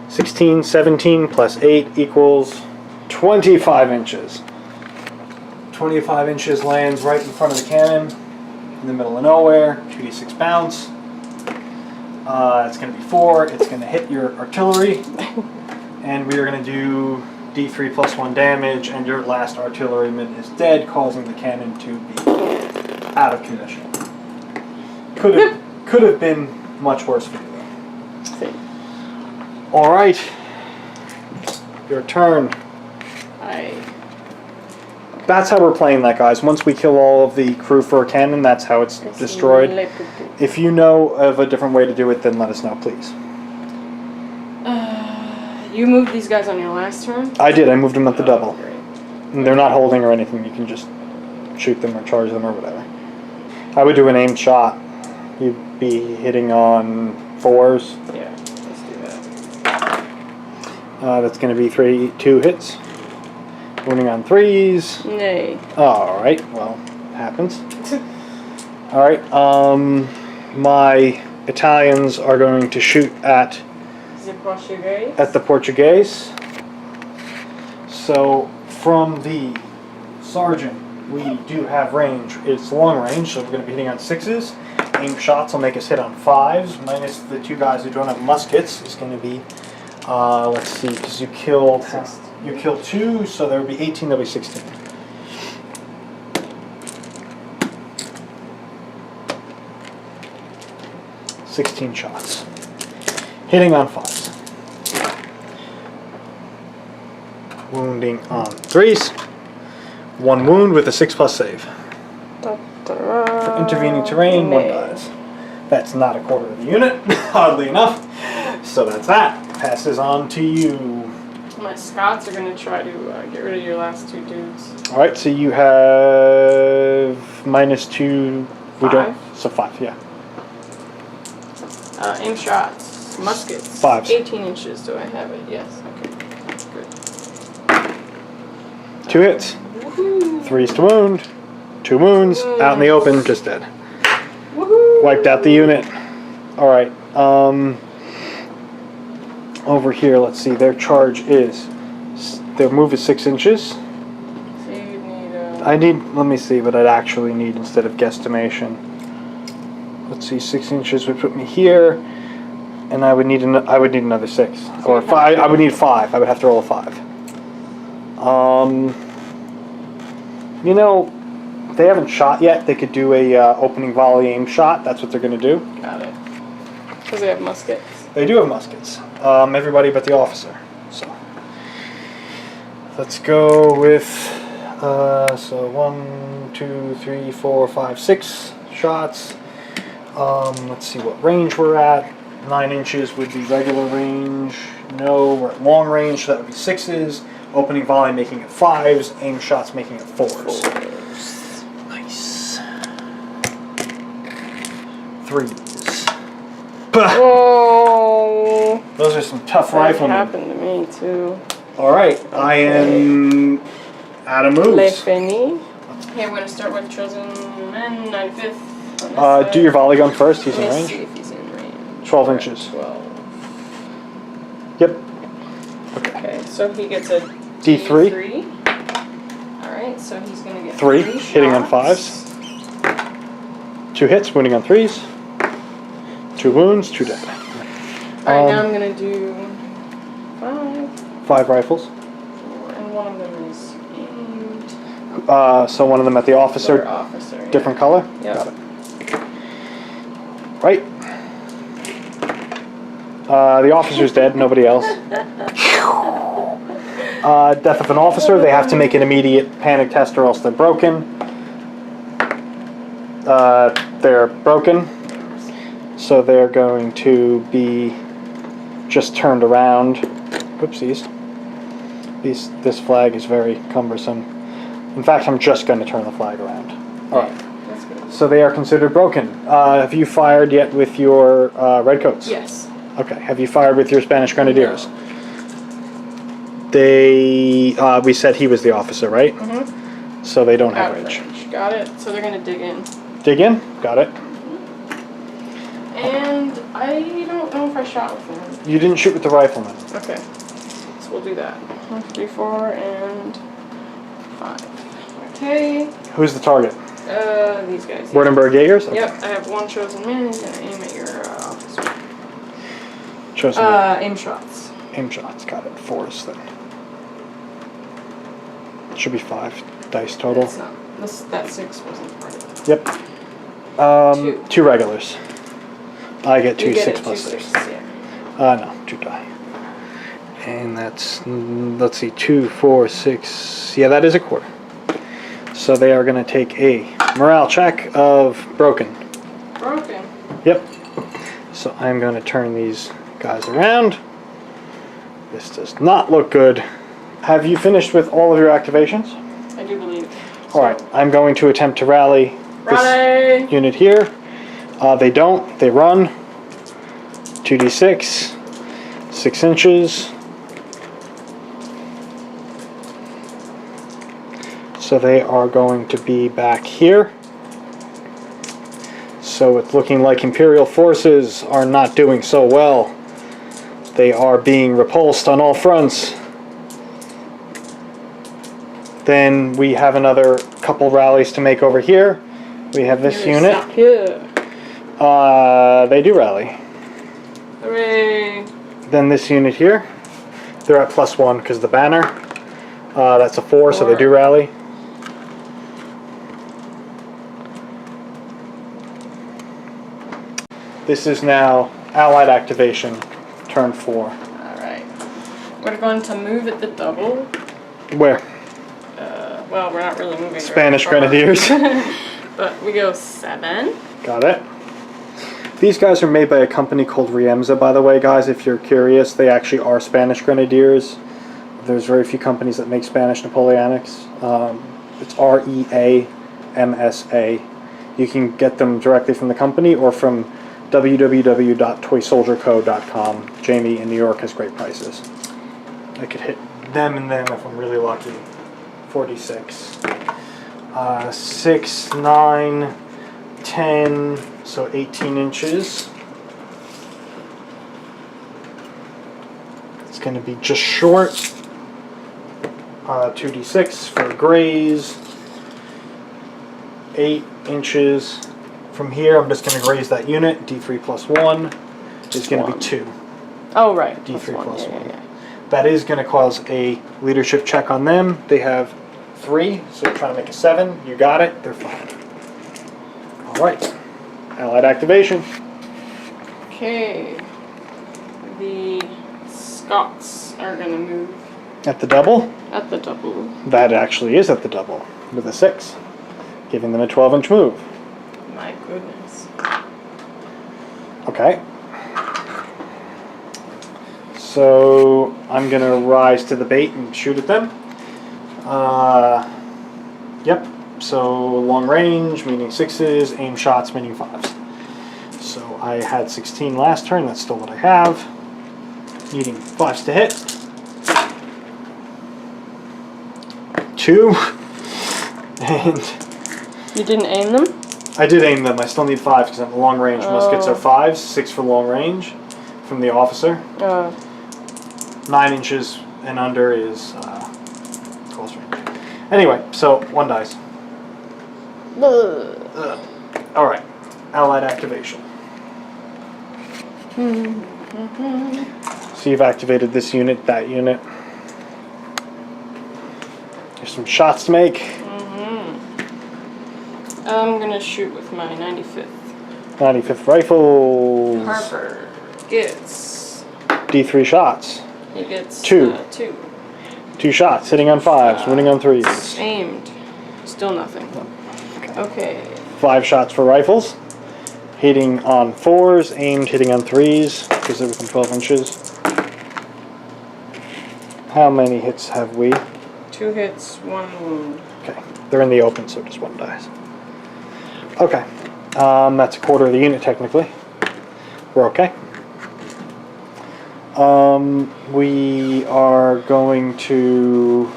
16, 17 plus 8 equals 25 inches. 25 inches lands right in front of the cannon, in the middle of nowhere, 2d6 bounce. It's going to be 4, it's going to hit your artillery, and we are going to do d3 plus 1 damage, and your last artilleryman is dead, causing the cannon to be out of commission. Could have been much worse for you though. Alright, your turn. That's how we're playing that, guys. Once we kill all of the crew for a cannon, that's how it's destroyed. If you know of a different way to do it, then let us know, please. You moved these guys on your last turn? I did. I moved them at the double. Great. And they're not holding or anything. You can just shoot them or charge them or whatever. I would do an aimed shot. You'd be hitting on 4s. Yeah, let's do that. That's going to be 2 hits. Wounding on 3s. Nay. Alright, well, happens. Alright, my Italians are going to shoot at the Portuguese. So, from the sergeant, we do have range. It's long range, so we're going to be hitting on 6s. Aim shots will make us hit on 5s, minus the 2 guys who don't have muskets is going to be, let's see, because you killed 2, so there would be 18, there'll be 16. $16 shots. Hitting on 5s. Wounding on 3s. 1 wound with a 6+ save. For intervening terrain, 1 dies. That's not a quarter of the unit, oddly enough. So that's that. Passes on to you. My Scots are going to try to get rid of your last 2 dudes. Alright, so you have -2. We don't. So 5, yeah. Aim shots. Muskets. 5s. 18 inches. Do I have it? Yes. Okay. Good. 2 hits. Woohoo. 3s to wound. 2 wounds. Out in the open, just dead. Woohoo. Wiped out the unit. Alright. Over here, let's see. Their charge is. Their move is 6 inches. So you need I need. Let me see what I'd actually need instead of guesstimation. Let's see. 6 inches would put me here, and I would need another 6 or 5. I would need 5. I would have to roll a 5. You know, they haven't shot yet. They could do a opening volley aim shot. That's what they're going to do. Got it. Because they have muskets. They do have muskets. Everybody but the officer. So let's go with so 1, 2, 3, 4, 5, 6 shots. Let's see what range we're at. 9 inches would be regular range. No, we're at long range, so that would be 6s. Opening volley making it 5s. Aim shots making it 4s. Nice. 3s. Oh. Those are some tough That riflemen. happened to me too. Alright, I am out of moves. Les Feni. Okay, we're gonna start with Chosen Men, 95th. Do your volley gun first. He's in Let's range. see if he's in range. 12 inches. 12. Yep. Okay, so he gets a D3. D3. Alright, so he's gonna get 3, 3 hitting on shots. 5s. 2 hits, wounding on 3s. 2 wounds, 2 dead. Alright, now I'm gonna do 5. 5 rifles. 4, and one of them is aimed. So one of them at the officer. Officer, yeah. Different color? Yep. Got it. Right. The officer's dead, nobody else. Death of an officer, they have to make an immediate panic test or else they're broken. They're broken. So they're going to be just turned around. Whoopsies. This flag is very cumbersome. In fact, I'm just going to turn the flag around. Alright. That's good. So they are considered broken. Have you fired yet with your redcoats? Yes. Okay. Have you fired with your Spanish Grenadiers? No. They, we said he was the officer, right? Mm-hmm. So they don't have range. Got it. So they're going to dig in. Dig in? Got it. And I don't know if I shot with them. You didn't shoot with the rifleman. Okay. So we'll do that. 1, 2, 3, 4, and 5. Okay. Who's the target? These guys. Wurtemberg Jaegers? Okay. Yep, I have one chosen man. He's going to aim at your officer. Chosen aim shots. Aim shots. Got it. 4s then. Should be 5 dice total. That's not, that 6 wasn't part of it. Yep. 2 regulars. I get 2 6 plus 6. Yeah. No, 2 die. And that's, let's see, 2, 4, 6. Yeah, that is a quarter. So they are going to take a morale check of broken. Broken? Yep. So I'm going to turn these guys around. This does not look good. Have you finished with all of your activations? I do believe. Alright, I'm going to attempt to rally this unit here. They don't. They run. 2d6. 6 inches. So they are going to be back here. So it's looking like Imperial forces are not doing so well. They are being repulsed on all fronts. Then we have another couple rallies to make over here. We have this unit. Here. They do rally. Hooray. Then this unit here. They're at +1 because the banner. That's a 4, so they do rally. This is now Allied activation, turn 4. Alright. We're going to move at the double. Where? Well, we're not really moving. Spanish Grenadiers. But we go 7. Got it. These guys are made by a company called Riemza, by the way, guys, if you're curious. They actually are Spanish Grenadiers. There's very few companies that make Spanish Napoleonics. It's REAMSA. You can get them directly from the company or from www.toysoldierco.com. Jamie in New York has great prices. I could hit them and them if I'm really lucky. 46. 6, 9, 10, so 18 inches. It's going to be just short. 2d6 for graze. 8 inches. From here, I'm just going to graze that unit. D3 + 1 is going to be 2. Oh, right. D3 + 1. Yeah. That is going to cause a leadership check on them. They have 3, so you're trying to make a 7. You got it. They're fine. All right. Allied activation. Okay. The Scots are going to move. At the double? At the double. That actually is at the double with a 6, giving them a 12-inch move. My goodness. Okay. So I'm going to rise to the bait and shoot at them. Yep. So long range, meaning 6s, aim shots, meaning 5s. So I had 16 last turn. That's still what I have. Needing 5s to hit. 2. And You didn't aim them? I did aim them. I still need 5s because I'm long range. Muskets are 5s, 6 for long range from the officer. 9 inches and under is close range. Anyway, so 1 dice. Alright, Allied activation. So you've activated this unit, that unit. There's some shots to make. I'm going to shoot with my 95th. 95th rifles. Harper gets D3 shots. He gets 2. 2. 2 shots, hitting on 5s, winning on 3s. Aimed. Still nothing. Okay. 5 shots for rifles. Hitting on 4s, aimed, hitting on 3s, because they're within 12 inches. How many hits have we? 2 hits, 1 wound. Okay, they're in the open, so just 1 dies. Okay, that's a quarter of the unit technically. We're okay. We are going to...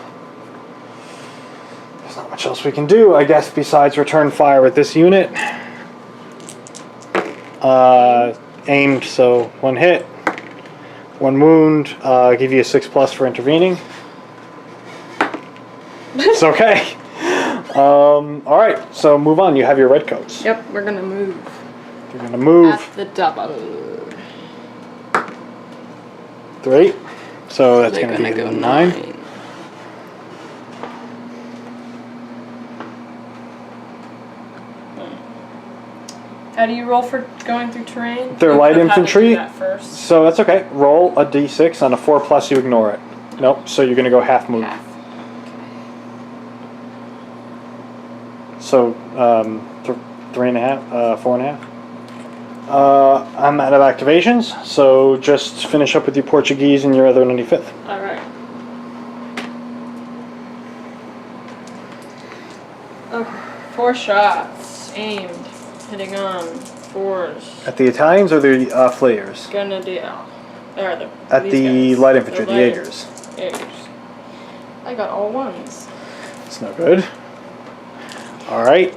There's not much else we can do, I guess, besides return fire with this unit. Aimed, so 1 hit, 1 wound. Give you a 6+ for intervening. It's okay. Alright, so move on. You have your red coats. Yep, we're gonna move. You're gonna move. At the double. 3. So that's They're gonna be go 9. How do you roll for going through terrain? They're You light would have to infantry. do that first. So that's okay. Roll a d6. On a 4+, you ignore it. Nope, so you're gonna go half move. Half. So, 3.5, 4.5. I'm out of activations, so just finish up with your Portuguese and your other 95th. Alright. Okay. 4 shots. Aimed. Hitting on 4s. At the Italians or the flayers? Gonna deal. There are the. At these the guys. light infantry, the light- Jaegers. Jaegers. I got all 1s. It's no good. Alright,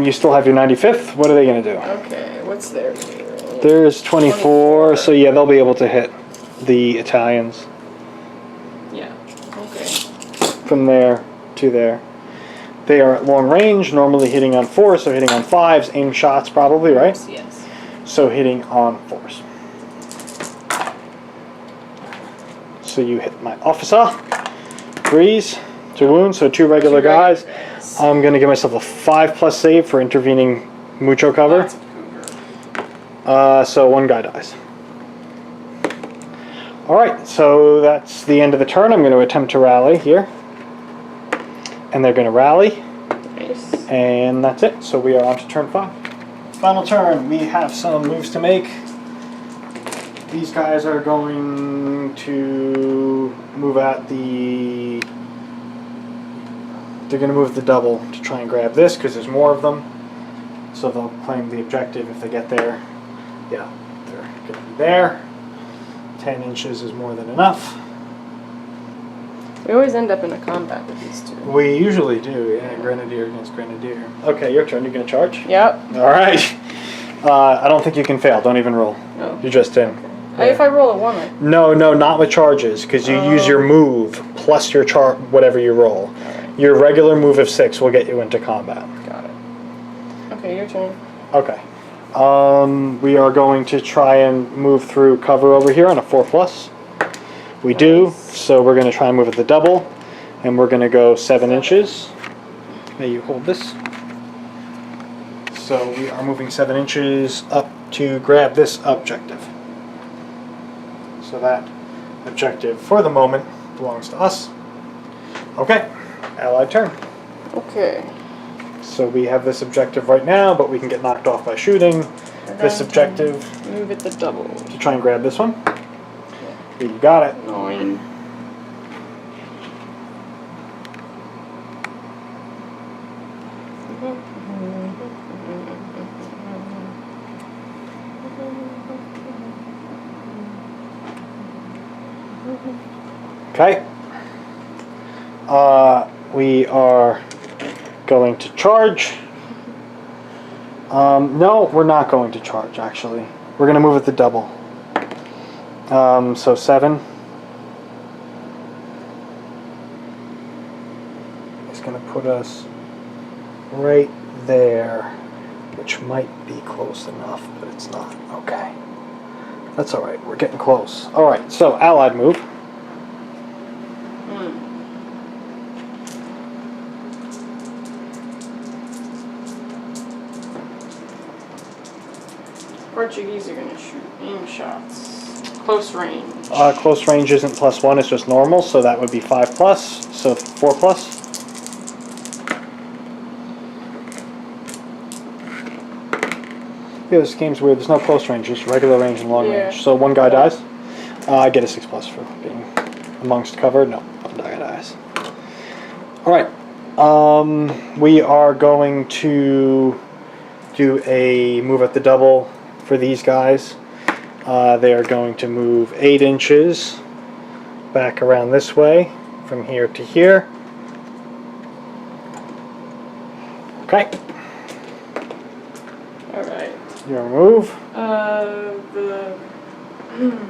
you still have your 95th. What are they going to do? Okay, what's their range? There's 24, so yeah, they'll be able to hit the Italians. Yeah, okay. From there to there. They are at long range, normally hitting on 4s, so hitting on 5s, aim shots probably, right? Yes. So hitting on 4s. So you hit my officer. 3s to wound, so 2 regular guys. I'm going to give myself a 5+ save for intervening mucho cover. Lots of cougar. So 1 guy dies. Alright, so that's the end of the turn. I'm going to attempt to rally here. And they're going to rally. Nice. And that's it. So we are on to turn 5. Final turn. We have some moves to make. These guys are going to move at the... They're going to move the double to try and grab this because there's more of them. So they'll claim the objective if they get there. Yeah, they're going to be there. 10 inches is more than enough. We always end up in a combat with these two. We usually do, yeah. Grenadier against Grenadier. Okay, your turn. You're going to charge? Yep. Alright. I don't think you can fail. Don't even roll. No. You're just in. If I roll a 1, I... No, not with charges, because you use your move plus your whatever you roll. Alright. Your regular move of 6 will get you into combat. Got it. Okay, your turn. Okay. We are going to try and move through cover over here on a 4+. We do, so we're going to try and move at the double, and we're going to go 7 inches. May you hold this. So we are moving 7 inches up to grab this objective. So that objective, for the moment, belongs to us. Okay, allied turn. Okay. So we have this objective right now, but we can get knocked off by shooting. This objective, Move at the double. to try and grab this one. You got it. 9. Okay. We are going to charge. No, we're not going to charge, actually. We're going to move at the double. So 7. It's going to put us right there, which might be close enough, but it's not. Okay. That's alright, we're getting close. Alright, so allied move. Portuguese are going to shoot aim shots. close range? Close range isn't +1, it's just normal, so that would be 5+, so 4+. Yeah, this game's weird. There's no close range, just regular range and long range. So one guy dies. I get a 6+ for being amongst cover. No, one guy dies. Alright. We are going to do a move at the double for these guys. They are going to move 8 inches back around this way from here to here. Okay. Alright. Your move. The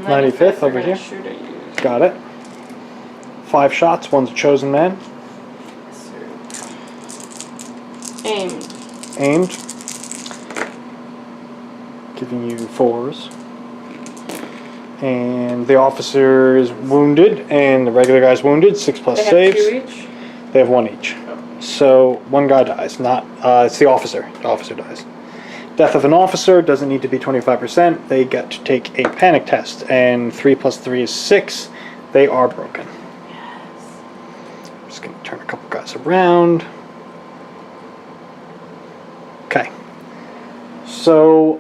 95th over here. Shoot at you. Got it. 5 shots, one's a chosen man. Aimed. Aimed. Giving you 4s. And the officer is wounded, and the regular guy's wounded. 6+ saves. They have 2 each? They have 1 each. Oh. So one guy dies. Not. It's the officer. The officer dies. Death of an officer doesn't need to be 25%. They get to take a panic test, and 3 + 3 is 6. They are broken. Yes. I'm just gonna turn a couple guys around. Okay. So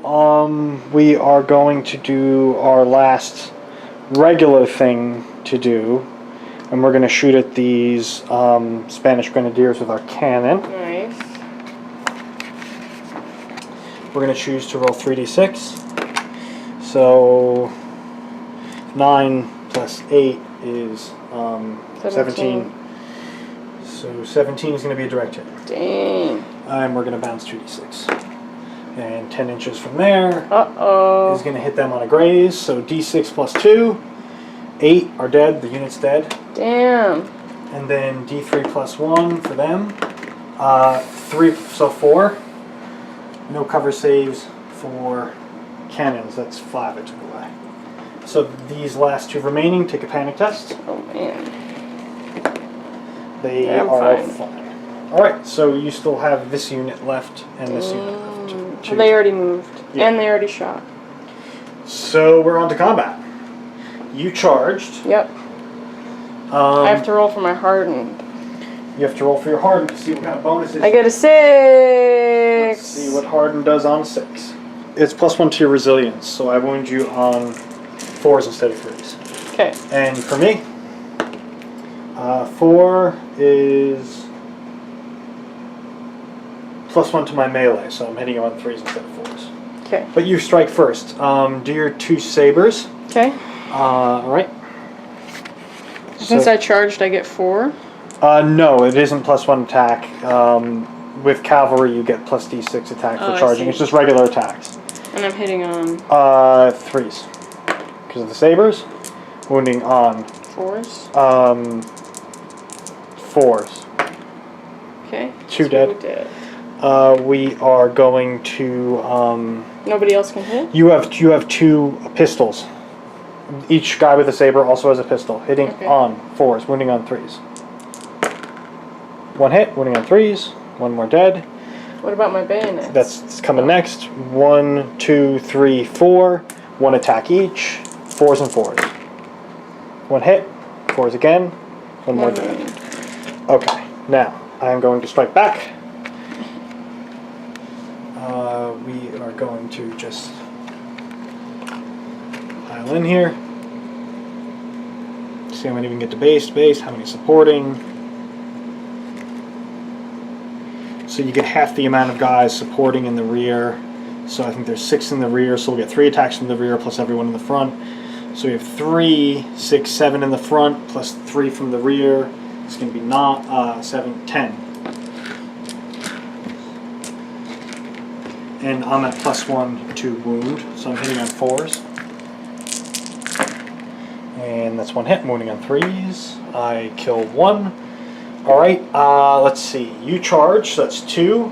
we are going to do our last regular thing to do, and we're going to shoot at these Spanish grenadiers with our cannon. Nice. We're going to choose to roll 3d6. So 9 + 8 is 17. So 17 is going to be a direct hit. Dang. And we're going to bounce 2d6. And 10 inches from there is going to hit them on a graze. So d6 + 2. 8 are dead. The unit's dead. Damn. And then d3 + 1 for them. 3, so 4. No cover saves for cannons. That's 5 I took away. So these last 2 remaining take a panic test. Oh man. They I'm are fine. fine. Alright, so you still have this unit left and this unit left. They already moved. Yeah. And they already shot. So we're on to combat. You charged. Yep. I have to roll for my hardened. You have to roll for your hardened to see what kind of bonuses. I get a 6. Let's see what hardened does on 6. It's +1 to your resilience, so I wound you on 4s instead of 3s. Okay. And for me, 4 is +1 to my melee, so I'm hitting you on 3s instead of 4s. Okay. But you strike first. Do your 2 sabers. Okay. Alright. Since I charged, I get 4. No, it isn't +1 attack. With cavalry, you get +d6 attack for charging. It's just regular attacks. And I'm hitting on 3s. Because of the sabers. Wounding on 4s. 4s. Okay. 2 dead. We are going to. Nobody else can hit? You have 2 pistols. Each guy with a saber also has a pistol. Hitting on 4s, wounding on 3s. 1 hit, wounding on 3s. 1 more dead. What about my bayonets? That's coming next. 1, 2, 3, 4. 1 attack each. 4s and 4s. 1 hit. 4s again. 1 more dead. Okay, now I am going to strike back. We are going to just pile in here. See how many we can get to base, how many supporting. So you get half the amount of guys supporting in the rear. So I think there's 6 in the rear, so we'll get 3 attacks from the rear plus everyone in the front. So we have 3, 6, 7 in the front plus 3 from the rear. It's going to be 7, 10. And I'm at +1 to wound, so I'm hitting on 4s. And that's 1 hit, wounding on 3s. I kill 1. Alright, let's see. You charge, so that's 2. You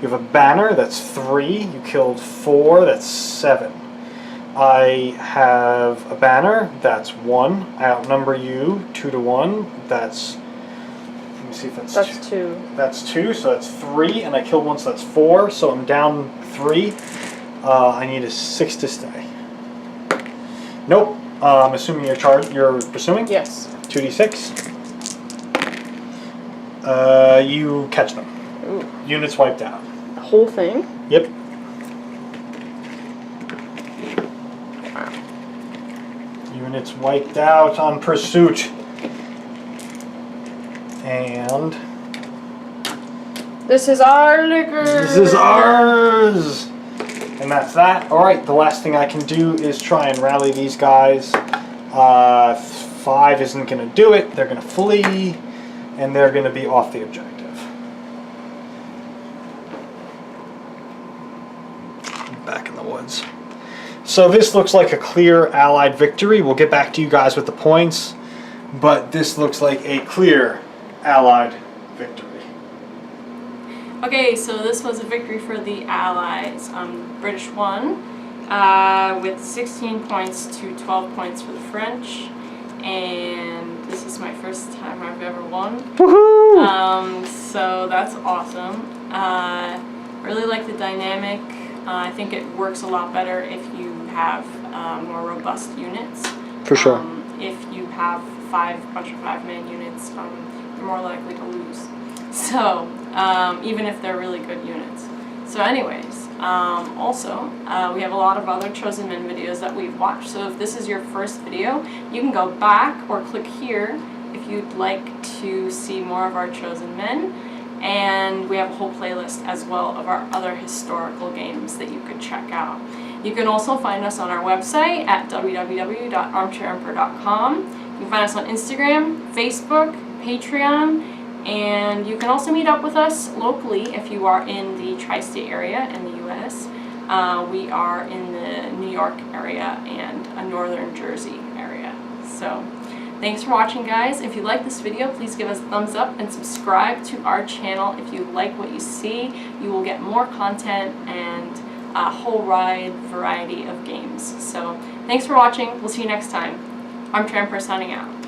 have a banner, that's 3. You killed 4, that's 7. I have a banner, that's 1. I outnumber you 2 to 1. That's, let me see if that's 2. That's 2, so that's 3, and I killed 1, so that's 4. So I'm down 3. I need a 6 to stay. Nope. I'm assuming you're pursuing? Yes. 2d6. You catch them. Ooh. Units wiped out. The whole thing? Yep. Wow. Units wiped out on pursuit. And This is our liquor! this is ours! And that's that. Alright, the last thing I can do is try and rally these guys. 5 isn't going to do it. They're going to flee, and they're going to be off the objective. Back in the woods. So this looks like a clear Allied victory. We'll get back to you guys with the points, but this looks like a clear Allied victory. Okay, so this was a victory for the Allies. British won with 16 points to 12 points for the French, and this is my first time I've ever won. Woohoo! So that's awesome. Really like the dynamic. I think it works a lot better if you have more robust units. For sure. If you have bunch of 5-man units, you're more likely to lose. So, even if they're really good units. So anyways, also, we have a lot of other Chosen Men videos that we've watched. So if this is your first video, you can go back or click here if you'd like to see more of our Chosen Men. And we have a whole playlist as well of our other historical games that you could check out. You can also find us on our website at www.armchairemperor.com. You can find us on Instagram, Facebook, Patreon, and you can also meet up with us locally if you are in the tri-state area in the U.S. We are in the New York area and a northern Jersey area. So thanks for watching, guys. If you like this video, please give us a thumbs up and subscribe to our channel. If you like what you see, you will get more content and a whole wide variety of games. So thanks for watching. We'll see you next time. Armchair Emperor signing out.